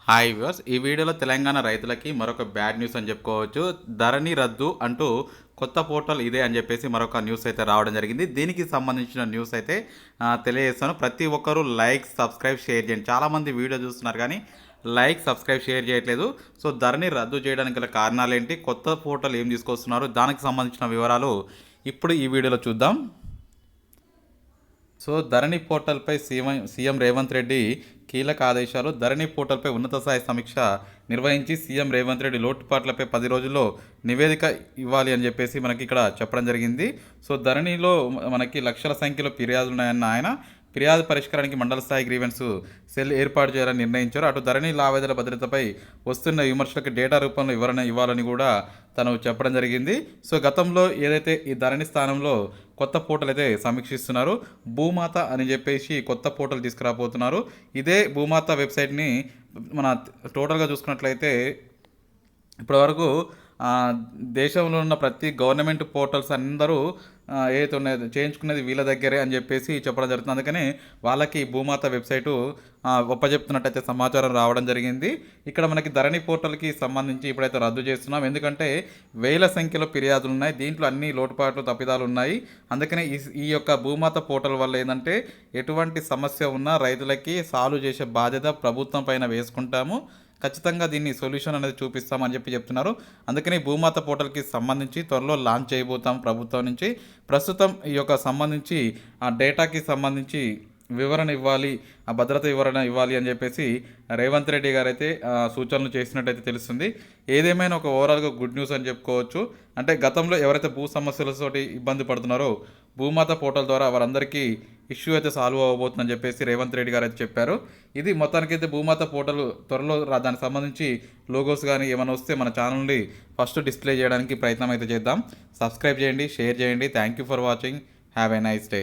Hi viewers, ఈ వీడియోలో తెలంగాణ రైతులకి మరొక బ్యాడ్ న్యూస్ అని చెప్పుకోవచ్చు. ధరణి రద్దు అంటూ కొత్త పోర్టల్ ఇదే అని చెప్పేసి మరొక న్యూస్ అయితే రావడం జరిగింది. దీనికి సంబంధించిన న్యూస్ అయితే తెలియజేస్తాను. ప్రతి ఒక్కరూ లైక్, సబ్స్క్రైబ్, షేర్ చేయండి. చాలామంది వీడియో చూస్తున్నారు కానీ లైక్, సబ్స్క్రైబ్, షేర్ చేయట్లేదు. సో ధరణి రద్దు చేయడానికి గల కారణాలు ఏంటి, కొత్త పోర్టల్ ఏం తీసుకొస్తున్నారు, దానికి సంబంధించిన వివరాలు ఇప్పుడు ఈ వీడియోలో చూద్దాం. సో ధరణి పోర్టల్పై సీఎం రేవంత్ రెడ్డి కీలక ఆదేశాలు. ధరణి పోర్టల్పై ఉన్నత స్థాయి సమీక్ష నిర్వహించి సీఎం రేవంత్ రెడ్డి లోటుపాట్లపై 10 రోజుల్లో నివేదిక ఇవ్వాలి అని చెప్పేసి మనకి ఇక్కడ చెప్పడం జరిగింది. సో ధరణిలో మనకి లక్షల సంఖ్యలో ఫిర్యాదులు ఉన్నాయన్న ఆయన ఫిర్యాదు పరిష్కారానికి మండల స్థాయి గ్రీవెన్స్ సెల్ ఏర్పాటు చేయాలని నిర్ణయించారు. అటు ధరణి లావాదేవీల భద్రతపై వస్తున్న విమర్శలకు డేటా రూపంలో వివరణ ఇవ్వాలని కూడా తను చెప్పడం జరిగింది. సో గతంలో ఏదైతే ఈ ధరణి స్థానంలో కొత్త పోర్టల్ అయితే సమీక్షిస్తున్నారు. భూమాత అని చెప్పేసి కొత్త పోర్టల్ తీసుకురాబోతున్నారు. ఇదే భూమాత వెబ్సైట్ని మన టోటల్గా చూసుకున్నట్లయితే ఇప్పటివరకు దేశంలో ఉన్న ప్రతి గవర్నమెంట్ పోర్టల్స్ అందరూ ఏదైతే ఉన్నాయో చేయించుకునేది వీళ్ళ దగ్గరే అని చెప్పేసి చెప్పడం జరుగుతుంది. అందుకని వాళ్ళకి భూమాత వెబ్సైటు ఒప్పజెప్తున్నట్టయితే సమాచారం రావడం జరిగింది. ఇక్కడ మనకి ధరణి పోర్టల్కి సంబంధించి ఇప్పుడైతే రద్దు చేస్తున్నాం. ఎందుకంటే వేల సంఖ్యలో ఫిర్యాదులు ఉన్నాయి. దీంట్లో అన్ని లోటుపాట్లు, తప్పిదాలు ఉన్నాయి. అందుకనే ఈ యొక్క భూమాత పోర్టల్ వల్ల ఏంటంటే ఎటువంటి సమస్య ఉన్నా రైతులకి సాల్వ్ చేసే బాధ్యత ప్రభుత్వం పైన వేసుకుంటాము. ఖచ్చితంగా దీన్ని సొల్యూషన్ అనేది చూపిస్తామని చెప్తున్నారు. అందుకని భూమాత పోర్టల్కి సంబంధించి త్వరలో లాంచ్ చేయబోతాం ప్రభుత్వం నుంచి. ప్రస్తుతం ఈ యొక్క సంబంధించి ఆ డేటాకి సంబంధించి వివరణ ఇవ్వాలి, ఆ భద్రత వివరణ ఇవ్వాలి అని చెప్పేసి రేవంత్ రెడ్డి గారు అయితే సూచనలు చేసినట్టయితే తెలుస్తుంది. ఏదేమైనా ఒక ఓవరాల్గా గుడ్ న్యూస్ అని చెప్పుకోవచ్చు. అంటే గతంలో ఎవరైతే భూ సమస్యలతోటి ఇబ్బంది పడుతున్నారో భూమాత పోర్టల్ ద్వారా వారందరికీ ఇష్యూ అయితే సాల్వ్ అవ్వబోతుందని చెప్పేసి రేవంత్ రెడ్డి గారు అయితే చెప్పారు. ఇది మొత్తానికైతే భూమాత పోర్టల్ త్వరలో దానికి సంబంధించి లోగోస్ కానీ ఏమైనా వస్తే మన ఛానల్ని ఫస్ట్ డిస్ప్లే చేయడానికి ప్రయత్నం అయితే చేద్దాం. సబ్స్క్రైబ్ చేయండి, షేర్ చేయండి. Thank you for watching. Have a nice day.